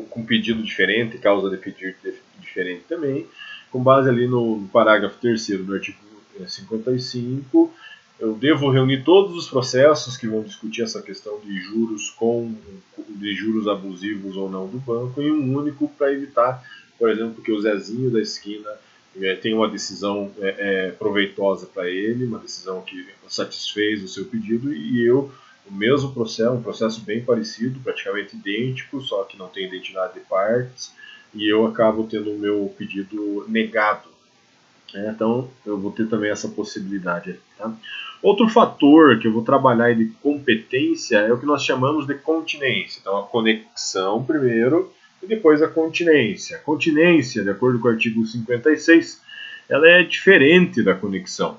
com pedido diferente, causa de pedir diferente também, com base ali no parágrafo 3º do artigo 55, eu devo reunir todos os processos que vão discutir essa questão de juros abusivos ou não do banco em um único, para evitar, por exemplo, que o Zezinho da esquina tenha uma decisão proveitosa para ele, uma decisão que satisfez o seu pedido, e eu o mesmo processo, um processo bem parecido, praticamente idêntico, só que não tem identidade de partes, e eu acabo tendo o meu pedido negado. Então, eu vou ter também essa possibilidade. Tá? Outro fator que eu vou trabalhar de competência é o que nós chamamos de continência. Então, a conexão primeiro e depois a continência. A continência, de acordo com o artigo 56, ela é diferente da conexão.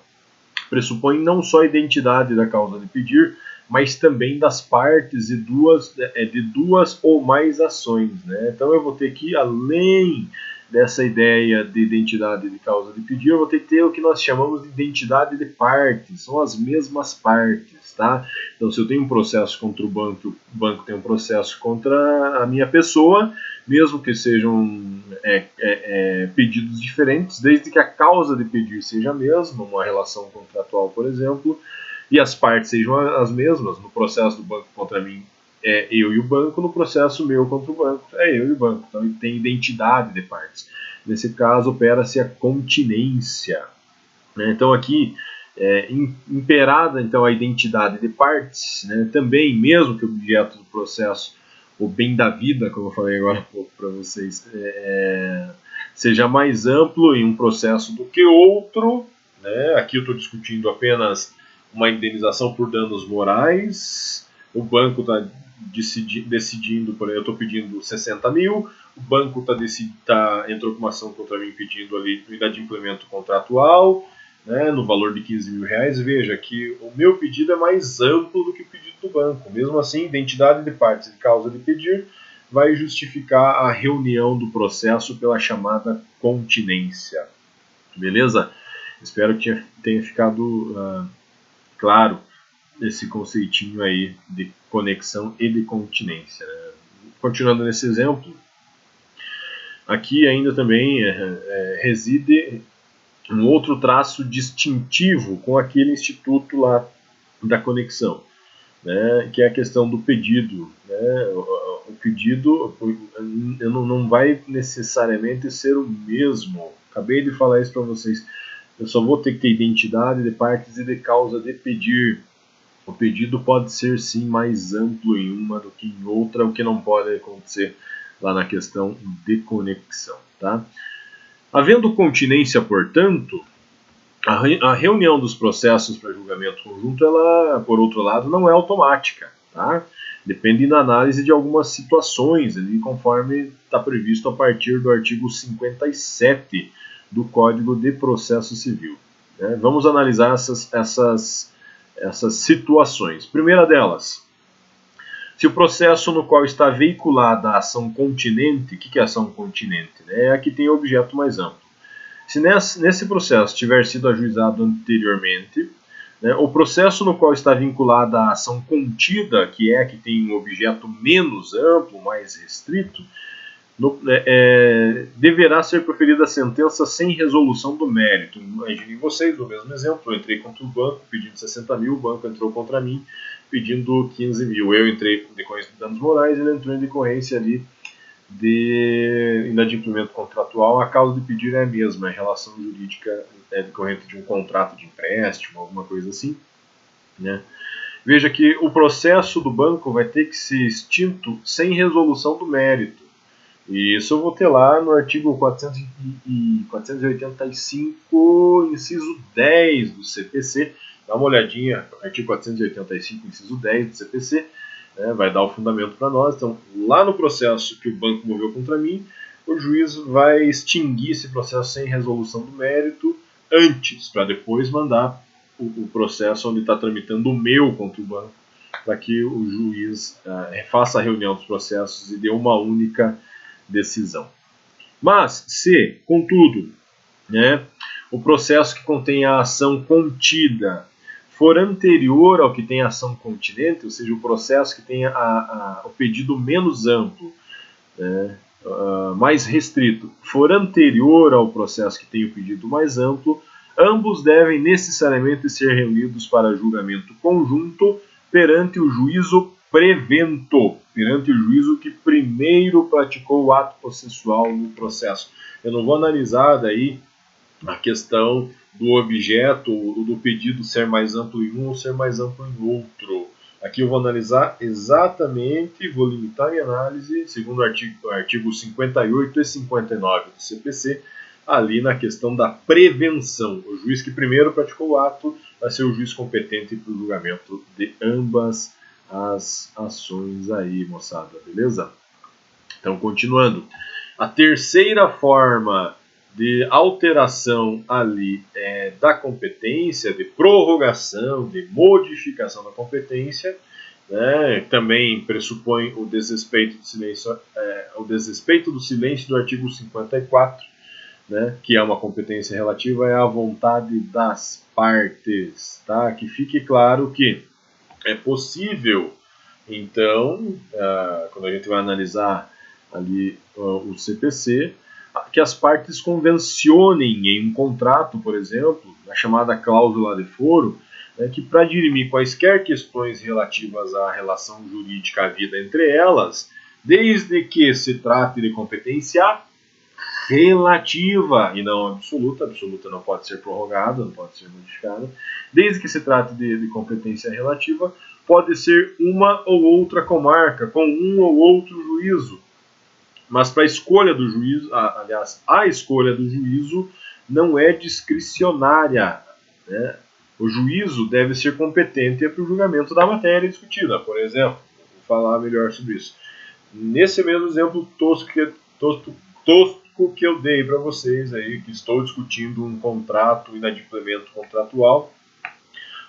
Pressupõe não só a identidade da causa de pedir, mas também das partes de duas ou mais ações. Né? Então eu vou ter que, além dessa ideia de identidade de causa de pedir, eu vou ter que ter o que nós chamamos de identidade de partes, são as mesmas partes. Tá? Então se eu tenho um processo contra o banco tem um processo contra a minha pessoa, mesmo que sejam pedidos diferentes, desde que a causa de pedir seja a mesma, uma relação contratual, por exemplo, e as partes sejam as mesmas. No processo do banco contra mim é eu e o banco, no processo meu contra o banco é eu e o banco. Então tem identidade de partes. Nesse caso opera-se a continência. Então aqui imperada então a identidade de partes, né? Também, mesmo que o objeto do processo, o bem da vida, como eu falei agora há pouco para vocês, seja mais amplo em um processo do que outro, né? Aqui eu estou discutindo apenas uma indenização por danos morais, o banco está decidindo, por exemplo, eu estou pedindo 60 mil, o banco entrou com uma ação contra mim pedindo ali inadimplemento contratual, né, no valor de 15 mil reais. Veja que o meu pedido é mais amplo do que o pedido do banco. Mesmo assim, identidade de partes e causa de pedir vai justificar a reunião do processo pela chamada continência. Beleza? Espero que tenha ficado claro esse conceitinho aí de conexão e de continência. Né? Continuando nesse exemplo, aqui ainda também reside um outro traço distintivo com aquele instituto lá da conexão, né, que é a questão do pedido. Né? O pedido não vai necessariamente ser o mesmo. Acabei de falar isso para vocês. Eu só vou ter que ter identidade de partes e de causa de pedir. O pedido pode ser sim mais amplo em uma do que em outra, o que não pode acontecer lá na questão de conexão. Tá? Havendo continência, portanto, a reunião dos processos para julgamento conjunto, ela, por outro lado, não é automática. Tá? Depende da análise de algumas situações, ali, conforme está previsto a partir do artigo 57 do Código de Processo Civil. Né? Vamos analisar essas situações. Primeira delas, se o processo no qual está veiculada a ação continente, o que é ação continente? É a que tem objeto mais amplo. Se nesse processo tiver sido ajuizado anteriormente, né, o processo no qual está vinculada a ação contida, que é a que tem um objeto menos amplo, mais restrito, deverá ser proferida a sentença sem resolução do mérito. Imaginem vocês, no mesmo exemplo, eu entrei contra o banco pedindo 60 mil, o banco entrou contra mim pedindo 15 mil. Eu entrei em decorrência de danos morais, ele entrou em decorrência ali de inadimplemento contratual. A causa de pedir é a mesma, a relação jurídica é decorrente de um contrato de empréstimo, alguma coisa assim. Né? Veja que o processo do banco vai ter que ser extinto sem resolução do mérito. E isso eu vou ter lá no artigo 485, inciso 10 do CPC. Dá uma olhadinha, artigo 485, inciso 10 do CPC, né, vai dar o fundamento para nós. Então, lá no processo que o banco moveu contra mim, o juiz vai extinguir esse processo sem resolução do mérito antes, para depois mandar o processo onde está tramitando o meu contra o banco, para que o juiz faça a reunião dos processos e dê uma única decisão. Mas, se, contudo, né, o processo que contém a ação contida for anterior ao que tem a ação continente, ou seja, o processo que tem o pedido menos amplo, né, mais restrito, for anterior ao processo que tem o pedido mais amplo, ambos devem necessariamente ser reunidos para julgamento conjunto perante o juízo prevento, perante o juízo que primeiro praticou o ato processual no processo. Eu não vou analisar daí a questão do objeto, do pedido ser mais amplo em um ou ser mais amplo em outro. Aqui eu vou analisar exatamente, vou limitar minha análise, segundo o artigo 58 e 59 do CPC, ali na questão da prevenção. O juiz que primeiro praticou o ato vai ser o juiz competente para o julgamento de ambas as ações aí, moçada, beleza? Então, continuando. A terceira forma de alteração ali da competência, de prorrogação, de modificação da competência, né, também pressupõe o desrespeito do silêncio do artigo 54, né, que é uma competência relativa à vontade das partes. Tá? Que fique claro que é possível, então, quando a gente vai analisar ali o CPC, que as partes convencionem em um contrato, por exemplo, a chamada cláusula de foro, né, que para dirimir quaisquer questões relativas à relação jurídica havida entre elas, desde que se trate de competência relativa e não absoluta, absoluta não pode ser prorrogada, não pode ser modificada, desde que se trate de competência relativa, pode ser uma ou outra comarca, com um ou outro juízo. Mas para a escolha do juízo, a escolha do juízo não é discricionária, né? O juízo deve ser competente para o julgamento da matéria discutida. Por exemplo, vou falar melhor sobre isso. Nesse mesmo exemplo tosco que eu dei para vocês aí, que estou discutindo um contrato, inadimplemento contratual.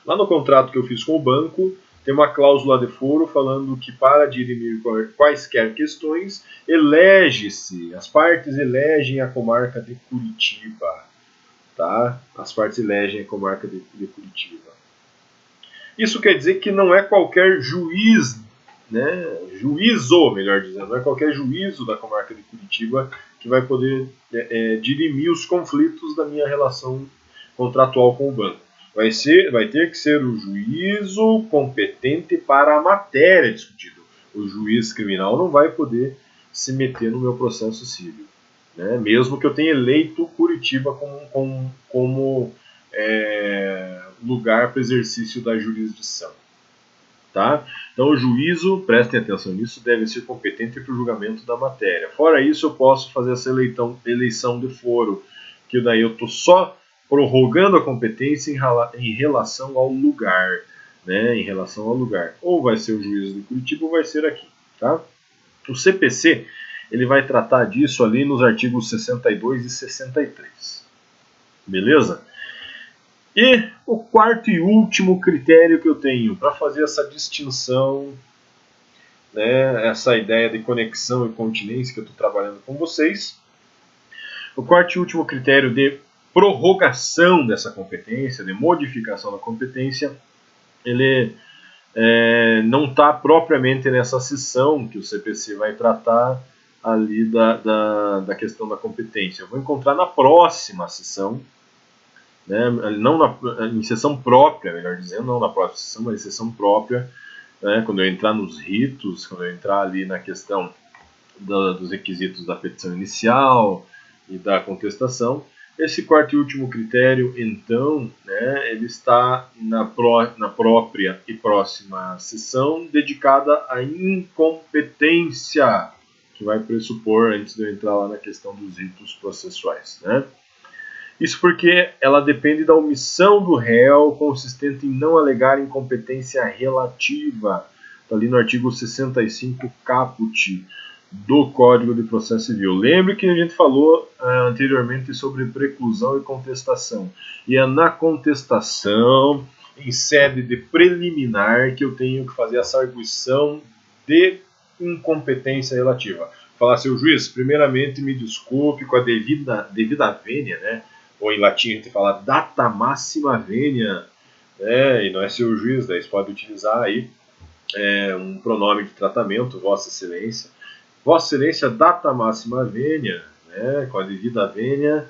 Lá no contrato que eu fiz com o banco, tem uma cláusula de foro falando que para dirimir quaisquer questões, as partes elegem a comarca de Curitiba. Tá? As partes elegem a comarca de Curitiba. Isso quer dizer que não é qualquer juiz, né? Juízo, melhor dizendo, não é qualquer juízo da comarca de Curitiba que vai poder dirimir os conflitos da minha relação contratual com o banco. Vai ter que ser o juízo competente para a matéria discutida. O juiz criminal não vai poder se meter no meu processo civil. Né? Mesmo que eu tenha eleito Curitiba como lugar para exercício da jurisdição. Tá? Então o juízo, prestem atenção nisso, deve ser competente para o julgamento da matéria. Fora isso, eu posso fazer essa eleição de foro, que daí eu estou só prorrogando a competência em relação ao lugar. Né? Em relação ao lugar. Ou vai ser o juízo de Curitiba ou vai ser aqui. Tá? O CPC ele vai tratar disso ali nos artigos 62 e 63. Beleza? E o quarto e último critério que eu tenho para fazer essa distinção, né, essa ideia de conexão e continência que eu estou trabalhando com vocês, o quarto e último critério de prorrogação dessa competência, de modificação da competência, ele não está propriamente nessa seção que o CPC vai tratar ali da questão da competência. Eu vou encontrar na próxima sessão, né, em sessão própria, melhor dizendo, não na próxima sessão, mas em sessão própria, né, quando eu entrar nos ritos, quando eu entrar ali na questão dos requisitos da petição inicial e da contestação. Esse quarto e último critério, então, né, ele está na própria e próxima sessão dedicada à incompetência, que vai pressupor, antes de eu entrar lá na questão dos ritos processuais. Né? Isso porque ela depende da omissão do réu consistente em não alegar incompetência relativa. Está ali no artigo 65 caput do Código de Processo Civil. Lembre que a gente falou anteriormente sobre preclusão e contestação. E é na contestação, em sede de preliminar, que eu tenho que fazer essa arguição de incompetência relativa. Falar, seu juiz, primeiramente me desculpe com a devida vênia, né? Ou em latim a gente fala data máxima vênia, né? E não é seu juiz, daí você pode utilizar aí um pronome de tratamento, Vossa Excelência. Vossa Excelência, data máxima vênia, né, com a devida vênia,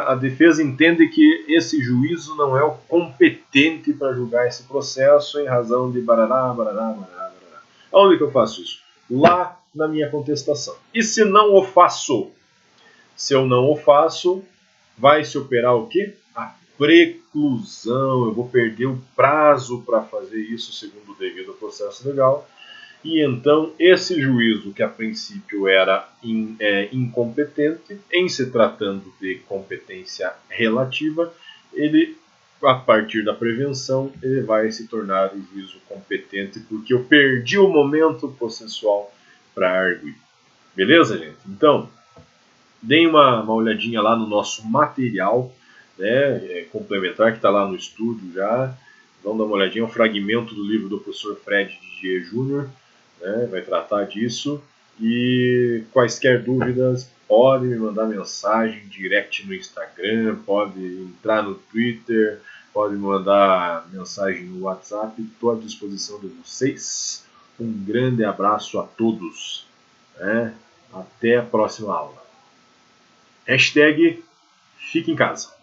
a defesa entende que esse juízo não é o competente para julgar esse processo em razão de barará, barará, barará, barará. Aonde que eu faço isso? Lá na minha contestação. E se não o faço? Se eu não o faço, vai se operar o quê? A preclusão. Eu vou perder o prazo para fazer isso segundo o devido processo legal. E então esse juízo, que a princípio era incompetente, em se tratando de competência relativa, ele, a partir da prevenção, ele vai se tornar o juízo competente, porque eu perdi o momento processual para arguir. Beleza, gente? Então, deem uma olhadinha lá no nosso material, né, complementar, que está lá no estúdio já. Vamos dar uma olhadinha, um fragmento do livro do professor Fred Didier Jr., né, vai tratar disso. E quaisquer dúvidas, pode me mandar mensagem direct no Instagram, pode entrar no Twitter, pode me mandar mensagem no WhatsApp. Estou à disposição de vocês. Um grande abraço a todos. Até a próxima aula. Hashtag fique em casa.